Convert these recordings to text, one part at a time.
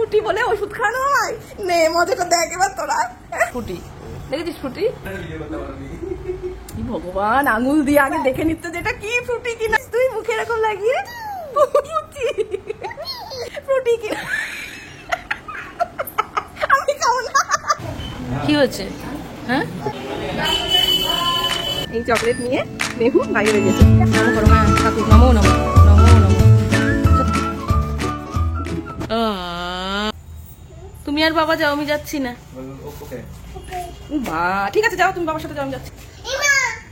ফ্রুটি বলে ওষুধ খাওয়ানো হয়? নে মজাটা দেখ এবার তোরা। ফ্রুটি দেখেছিস? ফ্রুটি কি ভগবান, আঙুল দিয়ে আগে দেখে নিতে যেটা কি ফ্রুটি কিনা। তুই মুখে এরকম লাগিয়ে ফ্রুটি কিনা আমি খাবো না। কি হয়েছে? হ্যাঁ, এই চকলেট নিয়ে মেহু বাইরে বেরিয়েছে। নমো করো, হ্যাঁ ঠাকুর নমো নমো নমো নমো। তুমি আর বাবা যাও, আমি যাচ্ছি না। বা ঠিক আছে যাও, তুমি বাবার সাথে যাও, আমি যাচ্ছি।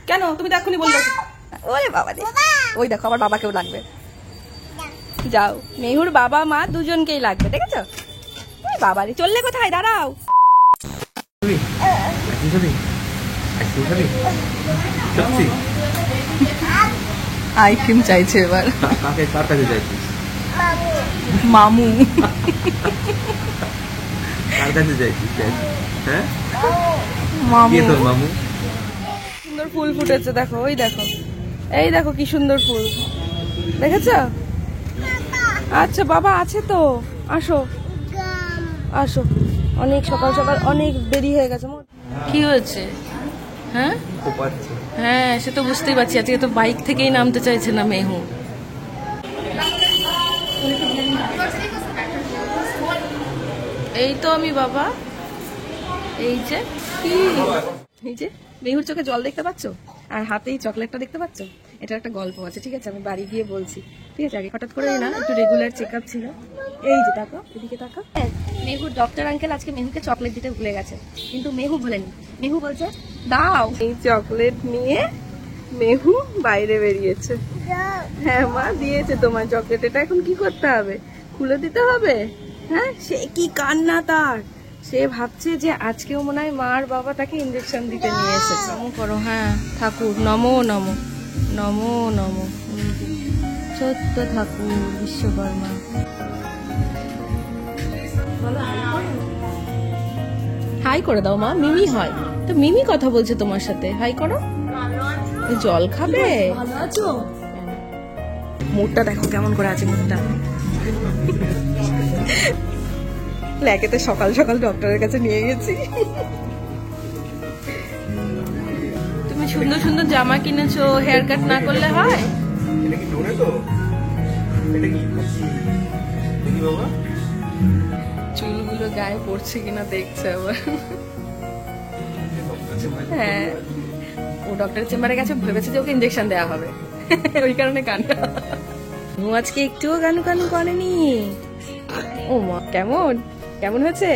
কেন? তুমি তো এক্ষুনি বললে। ওরে বাবা রে, ওই দেখো আবার বাবাকেও লাগবে। যাও, মেহুর বাবা মা দুজনকেই লাগবে, দেখেছো? বাবারে চললে কোথায়? দাঁড়াও। আইসক্রিম চাইছে এবার। মামু মামু। সুন্দর ফুল ফুটেছে দেখো, ওই দেখো, এই দেখো কি সুন্দর ফুল, দেখেছ? আচ্ছা বাবা আছে তো, আসো আসো। অনেক সকাল সকাল অনেক দেরি হয়ে গেছে। কি হয়েছে? হ্যাঁ হ্যাঁ, সে তো বুঝতেই পারছি। আজকে তো বাইক থেকেই নামতে চাইছে না মেহু। এই তো আমি বাবা, এই যে এই যে মেহুর চোখে জল দেখতে পাচ্ছ, আর হাতেই চকলেটটা দেখতে পাচ্ছ। এটা একটা গল্প আছে, ঠিক আছে? আমি বাড়ি গিয়ে বলছি, ঠিক আছে? আগে হঠাৎ করে না, একটু রেগুলার চেক আপ ছিল। এই যে তাকা, এদিকে তাকা। মেহুর ডক্টর আঙ্কেল আজকে মেহুকে চকলেট দিতে ভুলে গেছে, কিন্তু মেহু ভুলেনি। মেহু বলছে দাও। এই চকলেট নিয়ে মেহু বাইরে বেরিয়েছে। হ্যাঁ মা দিয়েছে তোমার চকলেট, এটা এখন কি করতে হবে? খুলে দিতে হবে? হ্যাঁ, সে কি কান্না তার। সে ভাবছে যে আজকেও মনে হয় মা আর বাবা তাকে ইঞ্জেকশন দিতে নিয়ে এসেছে। নমো করো, হ্যাঁ ঠাকুর নমো নমো নমো নমো। সত্য ঠাকুর বিশ্বকর্মা। হাই করে দাও মা, মিমি হয় তো। মিমি কথা বলছে তোমার সাথে, হাই করো। জল খাবে? মুখটা দেখো কেমন করে আছে, মুখটা। লেকেতে সকাল সকাল ডক্টরের কাছে নিয়ে গেছি। তুমি সুন্দর সুন্দর জামা কিনেছো, হেয়ার কাট না করলে হয়? চুলগুলো গায়ে পড়ছে কিনা দেখছে আবার। হ্যাঁ, ও ডক্টরের চেম্বারে গেছে, ভেবেছে যে ওকে ইঞ্জেকশন দেওয়া হবে, ওই কারণে কান্না। ও আজকে একটুও গানু গানু করেনি। ও মা, কেমন কেমন হয়েছে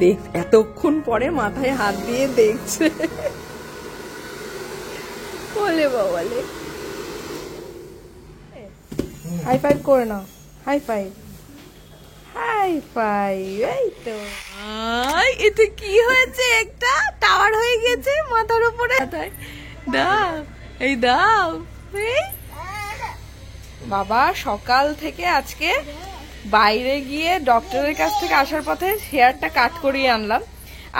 দেখ। এতক্ষণ পরে মাথায় হাত দিয়ে দেখছে। বলে বাবালে, হাই ফাইভ করে নাও। High five, high five. এই তো এতে কি হয়েছে? একটা টাওয়ার হয়ে গেছে মাথার উপরে। দাও, এই দাও। বাবা সকাল থেকে আজকে বাইরে গিয়ে ডক্টরের কাছ থেকে আসার পথে হেয়ারটা কাট করিয়ে আনলাম।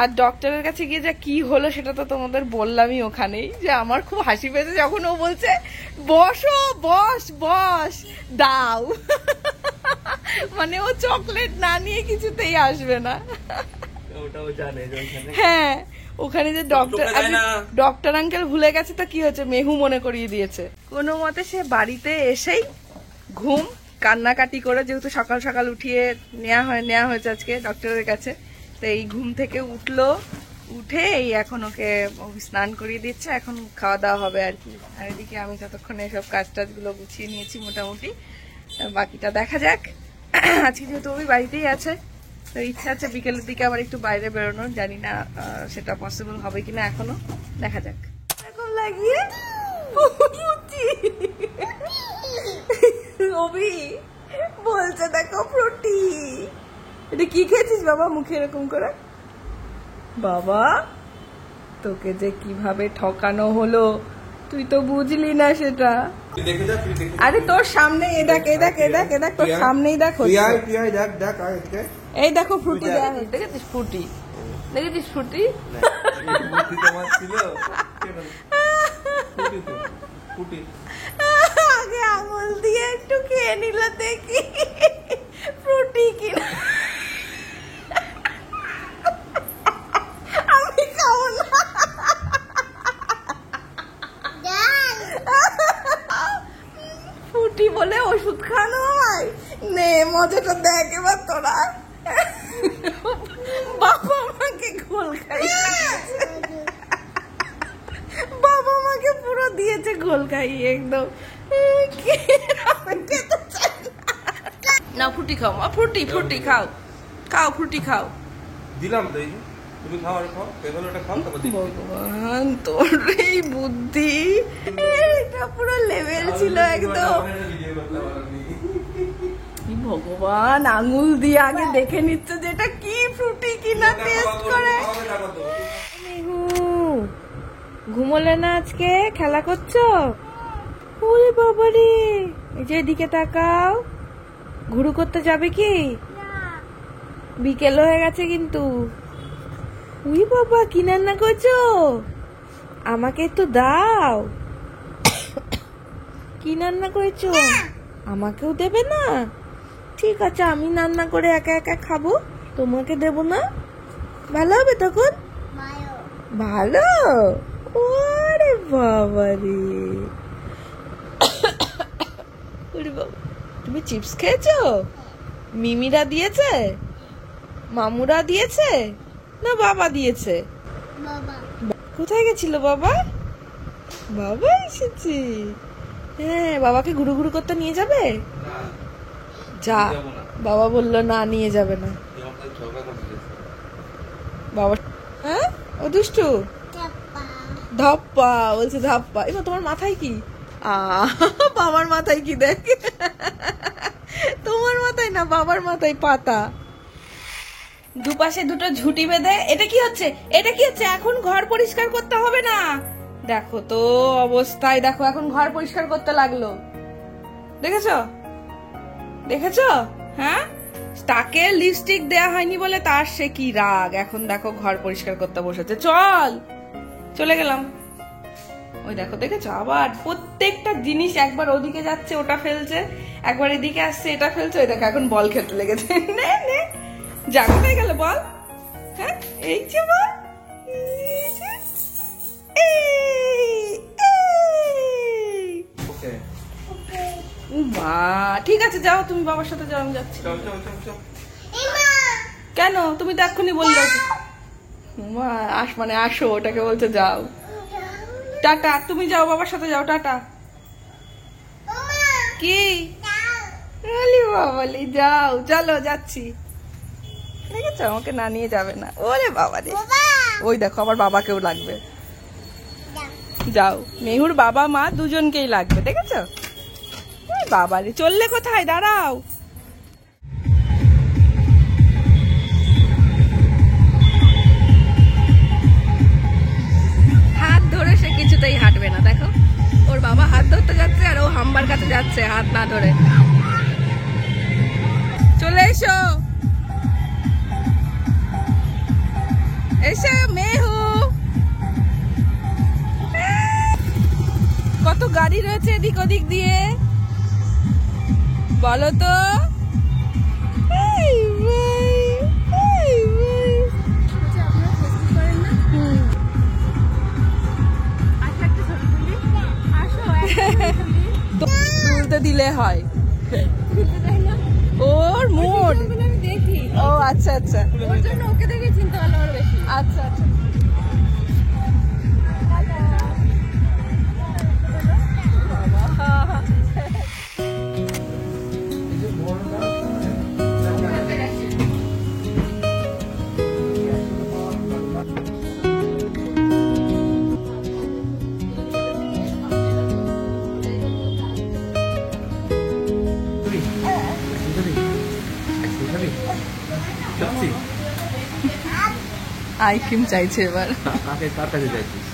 আর ডক্টরের কাছে গিয়ে যা কি হলো সেটা তো তোমাদের বললামই ওখানেই, যে আমার খুব হাসি পেয়েছে যখন ও বলছে বসো, বস বস দাও। মানে ও চকলেট না নিয়ে কিছুতেই আসবে না। হ্যাঁ, ওখানে যে ডক্টর আঙ্কেল ভুলে গেছে তো কি হয়েছে, মেহু মনে করিয়ে দিয়েছে। কোনো মতে সে বাড়িতে এসেই ঘুম কান্নাকাটি করে, যেহেতু সকাল সকাল উঠিয়ে নেওয়া হয়েছে আজকে ডক্টরের কাছে, তো এই ঘুম থেকে উঠলো, উঠে এই এখন ওকে স্নান করিয়ে দিচ্ছে, এখন খাওয়া দাওয়া হবে আর কি। আর এদিকে আমি ততক্ষণে সব কাজ টাজগুলো গুছিয়ে নিয়েছি মোটামুটি, বাকিটা দেখা যাক। আজকে যেহেতু ওই বাড়িতেই আছে, তো ইচ্ছা আছে বিকেলের দিকে আবার একটু বাইরে বেরোনোর, জানি না সেটা পসিবল হবে কিনা, এখনো দেখা যাক। এখন লাগিয়ে অভি বলছে দেখো ফ্রুটি। এটা কি খেয়েছিস বাবা মুখে এরকম করে? বাবা তোকে যে কিভাবে ঠকানো হলো, তুই তো বুঝলি না সেটা। আরে তোর সামনে এ দেখ, এ দেখ, এ দেখ, এ দেখ, তোর সামনেই দেখো। এই দেখো ফ্রুটি দেয়া হয়েছে, দেখেছিস ফ্রুটি? দেখেছিস ফ্রুটি? আগে আঙুল দিয়ে একটু খেয়ে নিল দেখি। মজাটা দেখ এবার তোরা। বাবা আমাকে ঘোল খাইয়েছে, বাবা আমাকে পুরো দিয়েছে ঘোল খাইয়ে একদম। না ফ্রুটি খাও মা, ফ্রুটি ফ্রুটি খাও, খাও ফ্রুটি খাও। দিলাম তো, এই যে তুমি খাও আর খাও, পেছনেটা খাও তারপর দিচ্ছি। ভগবান তোর এই বুদ্ধি, এটা পুরো লেভেল ছিল একদম। ভগবান আঙুল দিয়ে আগে দেখে নিচ্ছে যে এটা কি ফ্রুটি কিনা টেস্ট করে। ঘুমোলে না আজকে, খেলা করছো? ওরে বাবারে, এই যে এদিকে তাকাও, ঘুরু করতে যাবে কি? বিকেল হয়ে গেছে কিন্তু। উই বাবা, কি রান্না করছো? আমাকে একটু দাও। কি রান্না করেছো? আমাকেও দেবে না? ঠিক আছে, আমি রান্না করে একা একা খাবো, তোমাকে দেব না? ভালো হবে তখন? ভালো। ওরে বাবা রে, ওরে বাবা, তুমি চিপস খেয়েছো? মিমিরা দিয়েছে, মামুরা দিয়েছে, না বাবা দিয়েছে? কোথায় গেছিল বাবা? বাবা এসেছে। হ্যাঁ, বাবাকে ঘুরু ঘুরু করতে নিয়ে যাবে? যা, বাবা বললো না নিয়ে যাবে না। বাবা হ্যাঁ, ও দুষ্টু। ধাপ্পা বলছে, ধাপ্পা। এবার তোমার মাথায় কি? বাবার মাথায় কি দেখ, তোমার মাথায় না, বাবার মাথায় পাতা। দুপাশে দুটো ঝুটি বেঁধে, এটা কি হচ্ছে? এটা কি হচ্ছে? এখন ঘর পরিষ্কার করতে হবে না। দেখো তো অবস্থায়, দেখো এখন ঘর পরিষ্কার করতে লাগলো। দেখেছো দেখেছো? হ্যাঁ, তাকে লিপস্টিক দেয়া হয়নি বলে তার সে কি রাগ। এখন দেখো ঘর পরিষ্কার করতে বসেছে। চল, চলে গেলাম। ওই দেখো, দেখেছো? আবার প্রত্যেকটা জিনিস, একবার ওদিকে যাচ্ছে ওটা ফেলছে, একবার এদিকে আসছে এটা ফেলছে। ওই দেখো এখন বল খেলতে লেগেছে। নে নে, যা, কোথায় গেল বল? হ্যাঁ, এই যে বল, মা ঠিক আছে, যাও তুমি বাবার সাথে যাও, আমি যাচ্ছি। কেন? তুমি তো এক্ষুনি বললে মা আস, মানে আসো, ওটাকে বলছে যাও। টাটা, তুমি যাও, বাবার সাথে যাও, টাটা। কি বাবালি, যাও, চলো যাচ্ছি। দেখেছো, আমাকে না নিয়ে যাবে না। ওরে বাবা রে, ওই দেখো আমার বাবাকেও লাগবে। যাও, মেহুর বাবা মা দুজনকেই লাগবে, দেখেছো? বাবা রে, চললে কোথায়? দাঁড়াও। হাত ধরে সে কিছুতেই হাঁটবে না। দেখো, ওর বাবা হাত ধরতে যাচ্ছে আর ও হাম্বার কাছে যাচ্ছে হাত না ধরে। চলে এসো, এসো মেহু। কত গাড়ি রয়েছে এদিক ওদিক দিয়ে, বলো তো? তুলতে দিলে হয়, ওর মুড। ও আচ্ছা আচ্ছা, ওকে দেখে চিন্তা ভালো বেশি। আচ্ছা আচ্ছা, আইসক্রিম চাইছে এবার। কার কাছে যাইছিস?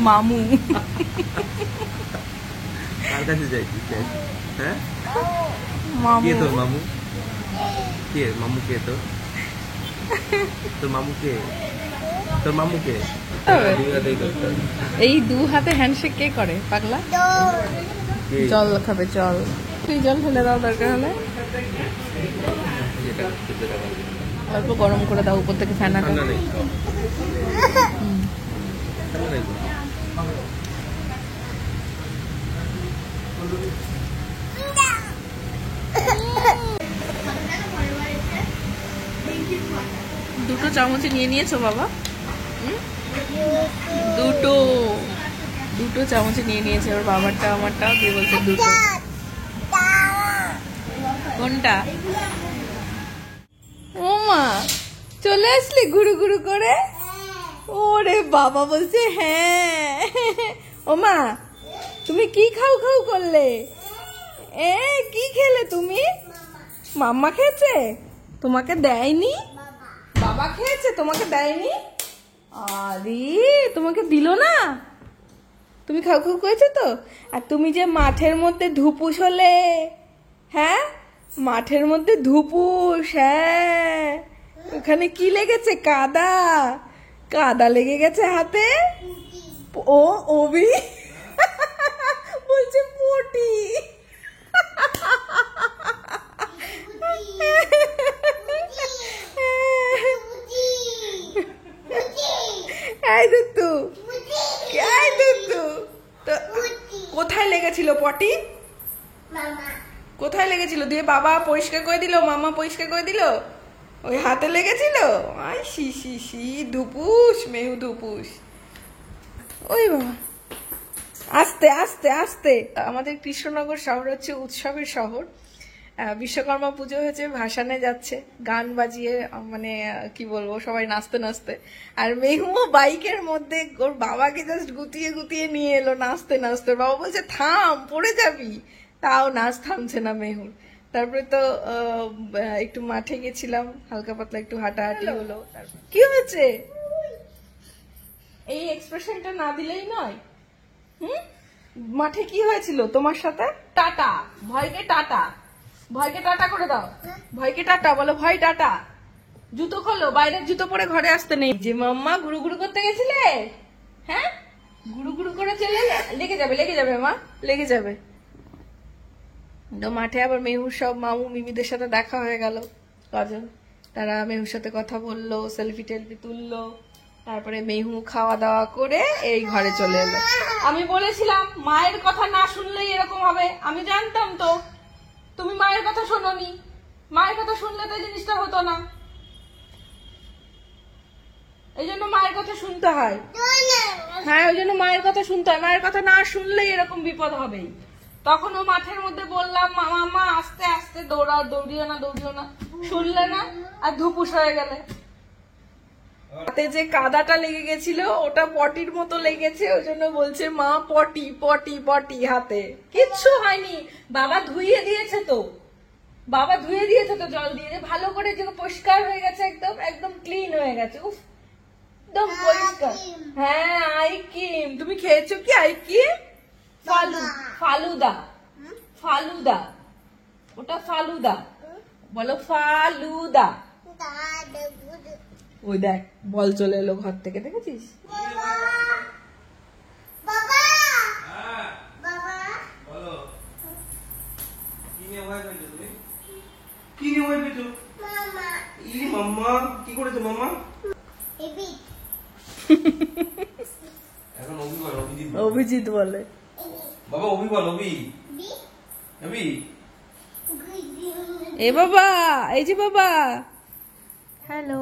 মামু। কার কাছে যাইছিস? হ্যাঁ, মামু। কে তোর মামু? কে মামু? কে তোর? তোর মামু কে? তোর মামু কে? এই দু হাতে হ্যান্ডশেক কে করে পাগলা? জল খাবে, জল। তুই জল ঢেলে দাও দরকার হলে, অল্প গরম করে দাও, উপর থেকে ফ্যান আটা। চামচে নিয়ে নিয়েছো বাবা? দুটো দুটো চামচে নিয়ে নিয়েছে, ওর বাবারটা আমারটাও দিয়ে বলছে দুটো। কোনটা? ও মা চলে আসলি গুরু গুরু করে? ওরে বাবা বলছে হ্যাঁ। ও মা তুমি কি খাও খাও করলে? কি খেলে তুমি? মাম্মা খেয়েছে, তোমাকে দেয়নি? বাবা খেয়েছে, তোমাকে দেয়নি? আরে তোমাকে দিল না? তুমি খাও খাও করেছো তো? আর তুমি যে মাঠের মধ্যে ধুপুস হলে, হ্যাঁ মাঠের মধ্যে ধুপুস, হ্যাঁ ওখানে কি লেগেছে? কাদা, কাদা লেগে গেছে হাতে। ও ওবি বলছে পটি। কোথায় লেগেছিল পটি? কোথায় লেগেছিল? দিয়ে বাবা পরিষ্কার করে দিল, মামা পরিষ্কার করে দিল, ওই হাতে লেগেছিল? I C C C, ধুপুস মেহু ধুপুস। ওই বাবা আস্তে আস্তে আস্তে। আমাদের কৃষ্ণনগর শহর হচ্ছে উৎসবের শহর। বিশ্বকর্মা পুজো হয়েছে, ভাসানে যাচ্ছে গান বাজিয়ে, মানে কি বলবো সবাই নাচতে নাচতে। আর মেহুও বাইকের মধ্যে ওর বাবাকে জাস্ট গুতিয়ে গুতিয়ে নিয়ে এলো নাচতে নাচতে। বাবা বলছে থাম পড়ে যাবি, তাও নাচ থামছে না মেহুর। তারপরে তো একটু মাঠে গেছিলাম, হালকা পাতলা একটু হাঁটাহাঁটি হলো। কি হয়েছে? এই এক্সপ্রেশনটা না দিলেই নয়। মাঠে কি হয়েছিল তোমার সাথে? টাটা, ভয়কে টাটা, ভয়কে টাটা করে দাও, ভয়কে টাটা বলো, ভয় টাটা। জুতো খোলো, বাইরের জুতো পরে ঘরে আসতে নেই। যে মাম্মা গুরু গুরু করতে গেছিলে, হ্যাঁ গুরু গুরু করে চলে লেগে যাবে, লেগে যাবে মা, লেগে যাবে। তো মাঠে আবার মেহুর সব মামু মিমিদের সাথে দেখা হয়ে গেল কজন, তারা মেহুর সাথে কথা বললো, সেলফি টেলফি তুললো। তারপরে মেহু খাওয়া দাওয়া করে এই ঘরে চলে এলো। আমি বলেছিলাম মায়ের কথা না শুনলেই এরকম হবে, আমি জানতাম তো। তুমি মায়ের কথা শোনোনি, মায়ের কথা শুনলে তো জিনিসটা হতো না। এই জন্য মায়ের কথা শুনতে হয়। হ্যাঁ ওই জন্য মায়ের কথা শুনতে হয়, মায়ের কথা না শুনলেই এরকম বিপদ হবেই। তখনও মাঠের মধ্যে বললাম মামা আস্তে আস্তে দৌড়াও, দৌড়িও না দৌড়িও না, শুনলে না আর ধুপুস হয়ে গেলে। হাতে যে কাদাটা লেগে গেছিল ওটা পটির মতো লেগেছে, ওই জন্য বলছে মা পটি পটি পটি। হাতে কিচ্ছু হয়নি, বাবা ধুইয়ে দিয়েছে তো, বাবা ধুয়ে দিয়েছে তো জল দিয়ে, ভালো করে যে পরিষ্কার হয়ে গেছে, একদম একদম ক্লিন হয়ে গেছে। উফ একদম পরিষ্কার। হ্যাঁ আইকিম, তুমি খেয়েছো কি আইকিম? ফালুদা, ফালুদা, ওটা ফালুদা বলো, ফালুদা। ওই দেখ বল চলে এলো ঘর থেকে, দেখেছিস? কি করেছো মাম্মা? এখন অভিজিৎ বলে বাবা, অভি বল, অভি অভি। এ বাবা, এই যে বাবা, হ্যালো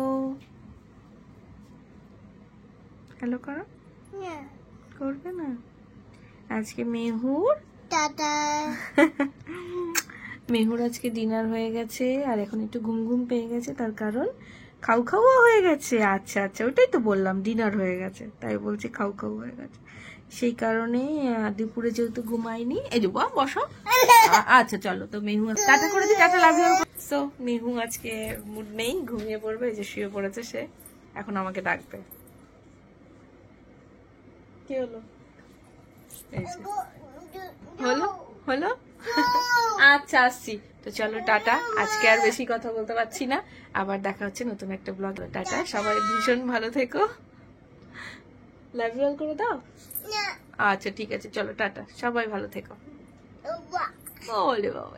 হ্যালো করো। করবে না আজকে মেহুর টাটা। মেহুর আজকে ডিনার হয়ে গেছে আর এখন একটু ঘুম ঘুম পেয়ে গেছে, তার কারণ খাও খাওয়া হয়ে গেছে। আচ্ছা আচ্ছা ওটাই তো বললাম, ডিনার হয়ে গেছে তাই বলছি খাও খাও হয়ে গেছে। সেই কারণে দুপুরে যেহেতু ঘুমাইনি, এই যে বসো। আচ্ছা চলো তো মেহু টাটা করে দিই, টাটা, লাভ ইউ। সো মেহু আজকে মুড নেই, ঘুমিয়ে পড়বে, এই যে শুয়ে পড়েছে সে, এখন আমাকে ডাকবে। কি হলো? হলো হলো আচ্ছা আসছি তো, চলো টাটা। আজকে আর বেশি কথা বলতে পারছি না, আবার দেখা হচ্ছে নতুন একটা ব্লগ। টাটা, সবাই ভীষণ ভালো থেকো, লাভ ইউ অল করে দাও। আচ্ছা ঠিক আছে চলো টাটা, সবাই ভালো থেকো। বলে বাবা।